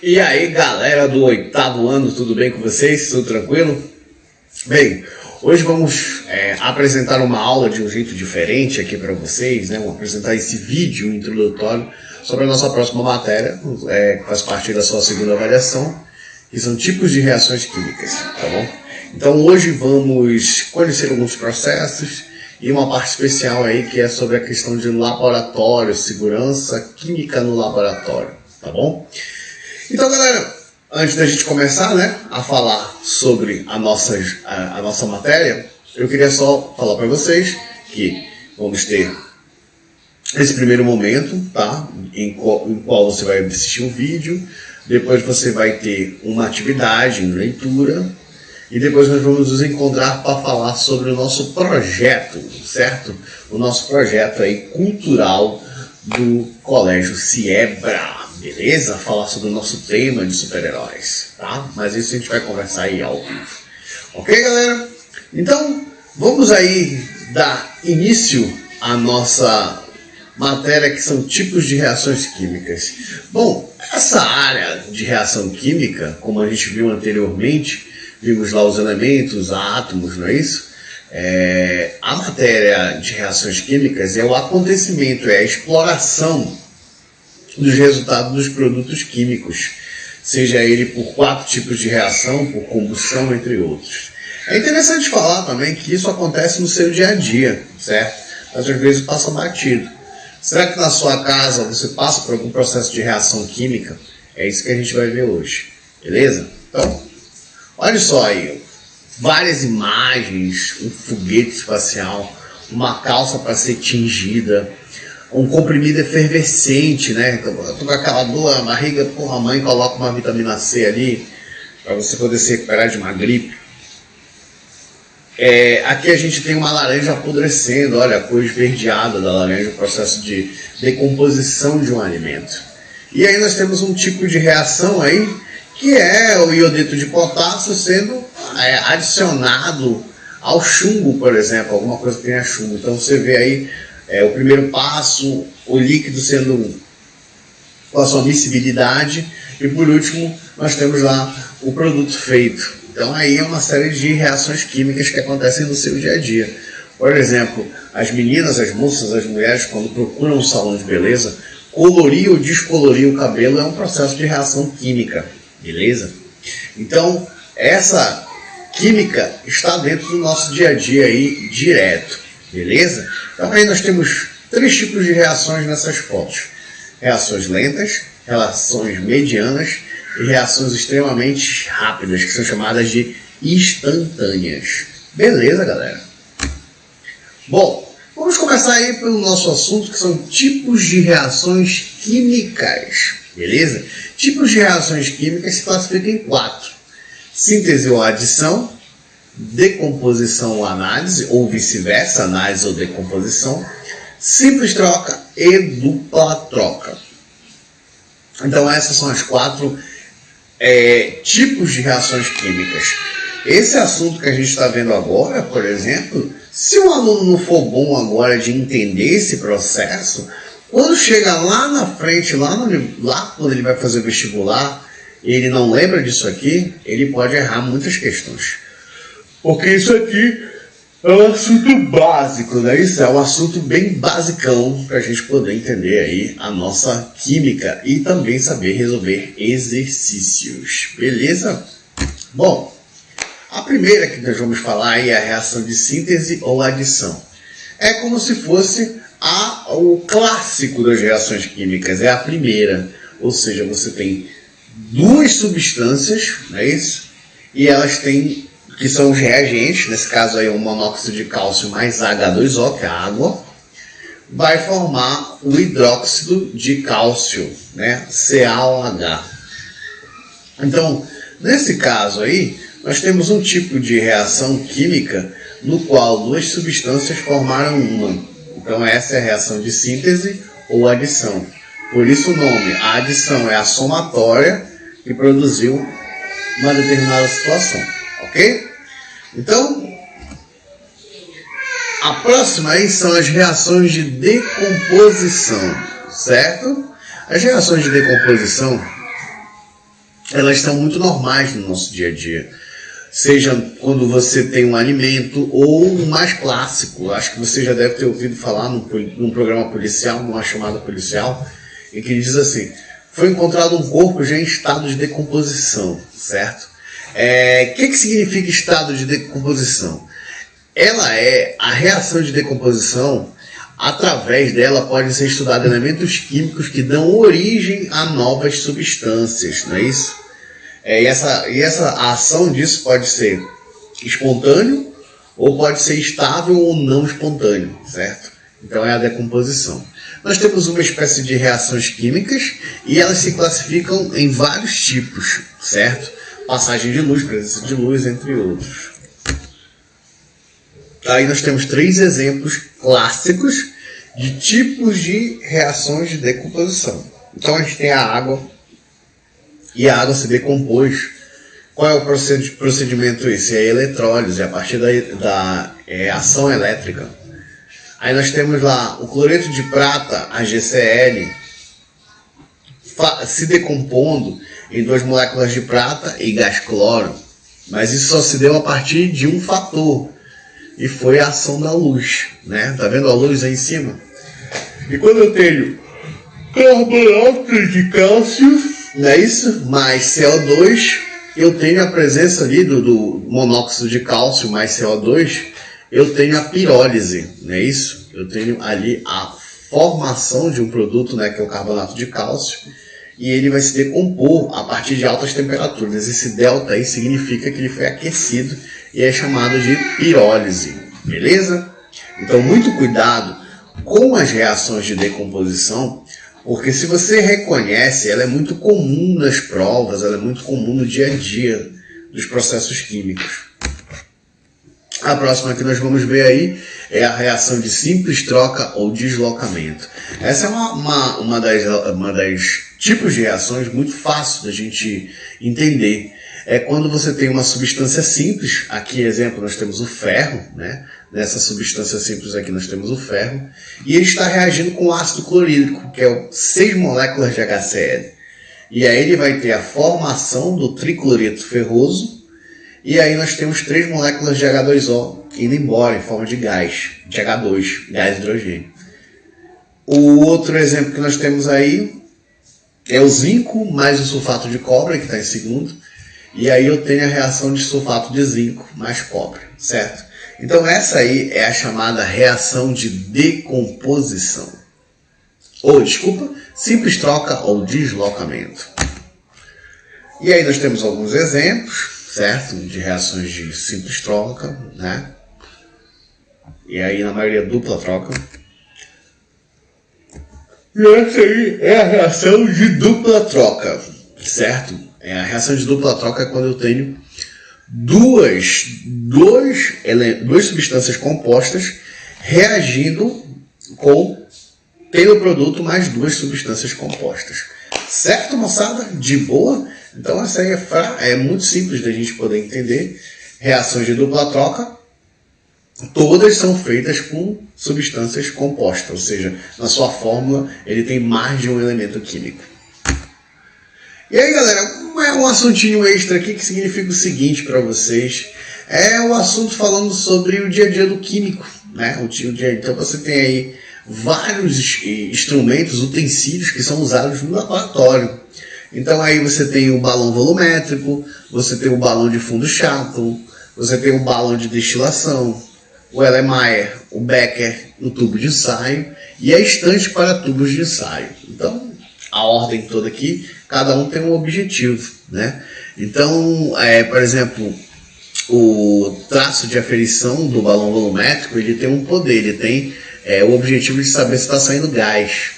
E aí, galera do 8º ano, tudo bem com vocês? Tudo tranquilo? Bem, hoje vamos apresentar uma aula de um jeito diferente aqui para vocês, né? Vamos apresentar esse vídeo introdutório sobre a nossa próxima matéria, que faz parte da sua segunda avaliação, que são tipos de reações químicas, tá bom? Então hoje vamos conhecer alguns processos e uma parte especial aí que é sobre a questão de laboratório, segurança química no laboratório, tá bom? Então, galera, antes da gente começar, a falar sobre a nossa matéria, eu queria só falar para vocês que vamos ter esse primeiro momento, tá? Em qual você vai assistir um vídeo, depois você vai ter uma atividade em leitura e depois nós vamos nos encontrar para falar sobre o nosso projeto, certo? O nosso projeto aí cultural do Colégio Siebra. Beleza? Falar sobre o nosso tema de super-heróis, tá? Mas isso a gente vai conversar aí ao vivo. Ok, galera? Então, vamos aí dar início à nossa matéria, que são tipos de reações químicas. Bom, essa área de reação química, como a gente viu anteriormente, vimos lá os elementos, átomos, não é isso? A matéria de reações químicas é o acontecimento, é a exploração dos resultados dos produtos químicos, seja ele por 4 tipos de reação, por combustão, entre outros. É interessante falar também que isso acontece no seu dia a dia, certo? Às vezes passa batido. Será que na sua casa você passa por algum processo de reação química? É isso que a gente vai ver hoje, beleza? Então, olha só aí, várias imagens, um foguete espacial, uma calça para ser tingida, um comprimido efervescente, né? Tô com aquela dor na barriga, porra, a mãe coloca uma vitamina C ali para você poder se recuperar de uma gripe. Aqui a gente tem uma laranja apodrecendo, olha a cor esverdeada da laranja, o processo de decomposição de um alimento. E aí nós temos um tipo de reação aí, que é o iodeto de potássio sendo adicionado ao chumbo, por exemplo, alguma coisa que tenha chumbo. Então você vê aí o primeiro passo, o líquido sendo com a sua miscibilidade, e por último nós temos lá o produto feito. Então aí é uma série de reações químicas que acontecem no seu dia a dia. Por exemplo, as meninas, as moças, as mulheres, quando procuram um salão de beleza, colorir ou descolorir o cabelo é um processo de reação química, beleza? Então essa química está dentro do nosso dia a dia aí direto, beleza? Então aí nós temos 3 tipos de reações nessas fotos: reações lentas, reações medianas e reações extremamente rápidas, que são chamadas de instantâneas. Beleza, galera? Bom, vamos começar aí pelo nosso assunto, que são tipos de reações químicas, beleza? Tipos de reações químicas se classificam em 4: síntese ou adição, decomposição ou análise, ou vice-versa, análise ou decomposição, simples troca e dupla troca. Então essas são as 4 tipos de reações químicas. Esse assunto que a gente está vendo agora, por exemplo, se o aluno não for bom agora de entender esse processo, quando chega lá na frente, lá quando ele vai fazer o vestibular, e ele não lembra disso aqui, ele pode errar muitas questões. Porque isso aqui é um assunto básico, né? Isso é um assunto bem basicão para a gente poder entender aí a nossa química e também saber resolver exercícios, beleza? Bom, a primeira que nós vamos falar aí é a reação de síntese ou adição. É como se fosse o clássico das reações químicas, é a primeira. Ou seja, você tem 2 substâncias, não é isso? E elas têm, que são os reagentes, nesse caso aí o monóxido de cálcio mais H2O, que é a água, vai formar o hidróxido de cálcio, né? CaOH. Então, nesse caso aí, nós temos um tipo de reação química no qual 2 substâncias formaram uma. Então essa é a reação de síntese ou adição. Por isso o nome, a adição é a somatória que produziu uma determinada situação, ok? Então, a próxima aí são as reações de decomposição, certo? As reações de decomposição elas são muito normais no nosso dia a dia. Seja quando você tem um alimento ou um mais clássico. Acho que você já deve ter ouvido falar num programa policial, numa chamada policial, em que diz assim: foi encontrado um corpo já em estado de decomposição, certo? Que significa estado de decomposição? Ela é a reação de decomposição. Através dela podem ser estudados elementos químicos que dão origem a novas substâncias, não é isso? E essa ação disso pode ser espontâneo ou pode ser estável ou não espontâneo, certo? Então é a decomposição. Nós temos uma espécie de reações químicas e elas se classificam em vários tipos, certo? Passagem de luz, presença de luz, entre outros. Aí nós temos 3 exemplos clássicos de tipos de reações de decomposição. Então a gente tem a água, e a água se decompôs. Qual é o procedimento esse? É a eletrólise, a partir da ação elétrica. Aí nós temos lá o cloreto de prata, a GCl, se decompondo em 2 moléculas de prata e gás cloro. Mas isso só se deu a partir de um fator, e foi a ação da luz, né? Tá vendo a luz aí em cima? E quando eu tenho carbonato de cálcio, não é isso? Mais CO2, eu tenho a presença ali do monóxido de cálcio mais CO2, eu tenho a pirólise, não é isso? Eu tenho ali a formação de um produto, né, que é o carbonato de cálcio, e ele vai se decompor a partir de altas temperaturas. Esse delta aí significa que ele foi aquecido e é chamado de pirólise, beleza? Então, muito cuidado com as reações de decomposição, porque se você reconhece, ela é muito comum nas provas, ela é muito comum no dia a dia dos processos químicos. A próxima que nós vamos ver aí é a reação de simples troca ou deslocamento. Essa é uma das tipos de reações muito fácil da gente entender. É quando você tem uma substância simples, aqui exemplo nós temos o ferro, né? Nessa substância simples aqui nós temos o ferro, e ele está reagindo com o ácido clorídrico, que é 6 moléculas de HCl. E aí ele vai ter a formação do tricloreto ferroso, e aí nós temos 3 moléculas de H2O indo embora em forma de gás, de H2, gás hidrogênio. O outro exemplo que nós temos aí é o zinco mais o sulfato de cobre, que está em segundo, e aí eu tenho a reação de sulfato de zinco mais cobre, certo? Então essa aí é a chamada reação de decomposição. Simples troca ou deslocamento. E aí nós temos alguns exemplos, certo? De reações de simples troca, né? E aí na maioria dupla troca. E essa aí é a reação de dupla troca, certo? A reação de dupla troca é quando eu tenho duas substâncias compostas reagindo tendo o produto mais 2 substâncias compostas. Certo, moçada? De boa? Então essa aí é muito simples da gente poder entender. Reações de dupla troca, todas são feitas com substâncias compostas, ou seja, na sua fórmula ele tem mais de um elemento químico. E aí, galera, um assuntinho extra aqui que significa o seguinte para vocês. É o assunto falando sobre o dia a dia do químico, né? Então você tem aí vários instrumentos, utensílios que são usados no laboratório. Então aí você tem o balão volumétrico, você tem o balão de fundo chato, você tem o balão de destilação, o Erlenmeyer, o Becker, o tubo de ensaio e a estante para tubos de ensaio. Então, a ordem toda aqui, cada um tem um objetivo, né? Então, por exemplo, o traço de aferição do balão volumétrico, ele tem um poder, ele tem o objetivo de saber se está saindo gás.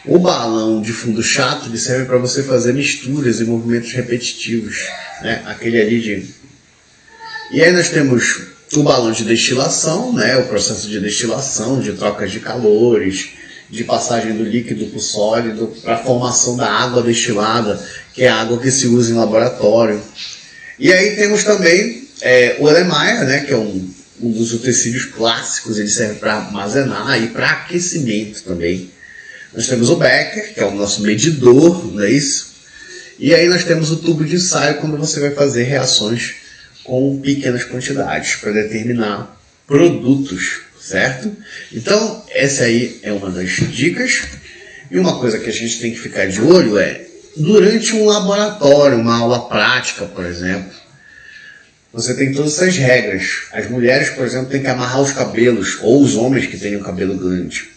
O balão de fundo chato, ele serve para você fazer misturas e movimentos repetitivos, né? Aquele ali de... E aí nós temos o balão de destilação, né? O processo de destilação, de trocas de calores, de passagem do líquido para o sólido, para a formação da água destilada, que é a água que se usa em laboratório. E aí temos também o Erlenmeyer, né, que é um dos utensílios clássicos, ele serve para armazenar e para aquecimento também. Nós temos o Becker, que é o nosso medidor, não é isso? E aí nós temos o tubo de ensaio, quando você vai fazer reações com pequenas quantidades para determinar produtos, certo? Então, essa aí é uma das dicas. E uma coisa que a gente tem que ficar de olho é, durante um laboratório, uma aula prática, por exemplo, você tem todas essas regras. As mulheres, por exemplo, têm que amarrar os cabelos, ou os homens que têm o cabelo grande.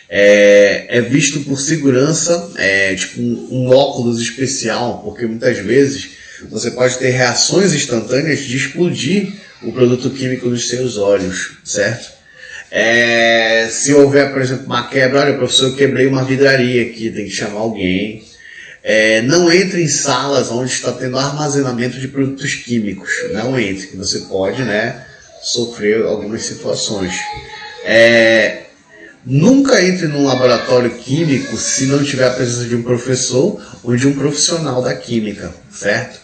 É visto por segurança, tipo um óculos especial, porque muitas vezes você pode ter reações instantâneas de explodir o produto químico nos seus olhos, certo? Se houver, por exemplo, uma quebra, olha, professor, eu quebrei uma vidraria aqui, tem que chamar alguém. Não entre em salas onde está tendo armazenamento de produtos químicos. Não entre, que você pode, sofrer algumas situações. Nunca entre num laboratório químico se não tiver a presença de um professor ou de um profissional da química, certo?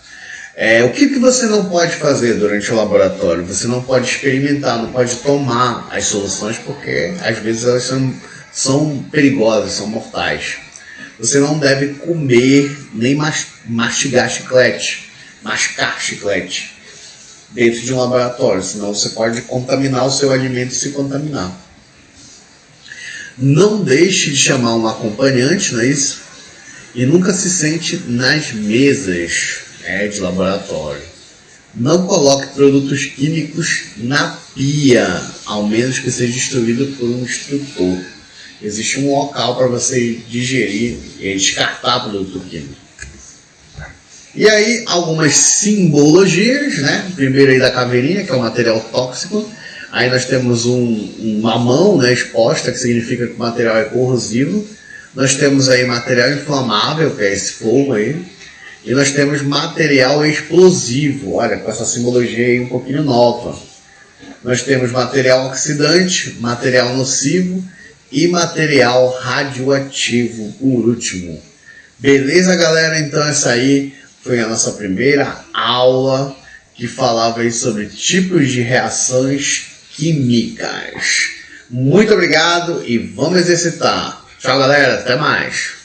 O que você não pode fazer durante o laboratório? Você não pode experimentar, não pode tomar as soluções, porque às vezes elas são perigosas, são mortais. Você não deve comer nem mascar chiclete dentro de um laboratório, senão você pode contaminar o seu alimento e se contaminar. Não deixe de chamar um acompanhante, não é isso? E nunca se sente nas mesas de laboratório. Não coloque produtos químicos na pia, ao menos que seja distribuído por um instrutor. Existe um local para você digerir e descartar produto químico. E aí, algumas simbologias, Primeiro aí da caveirinha, que é um material tóxico. Aí nós temos uma mão exposta, que significa que o material é corrosivo. Nós temos aí material inflamável, que é esse fogo aí. E nós temos material explosivo, olha, com essa simbologia aí um pouquinho nova. Nós temos material oxidante, material nocivo e material radioativo, por último. Beleza, galera? Então essa aí foi a nossa primeira aula que falava aí sobre tipos de reações químicas. Muito obrigado e vamos exercitar. Tchau, galera. Até mais.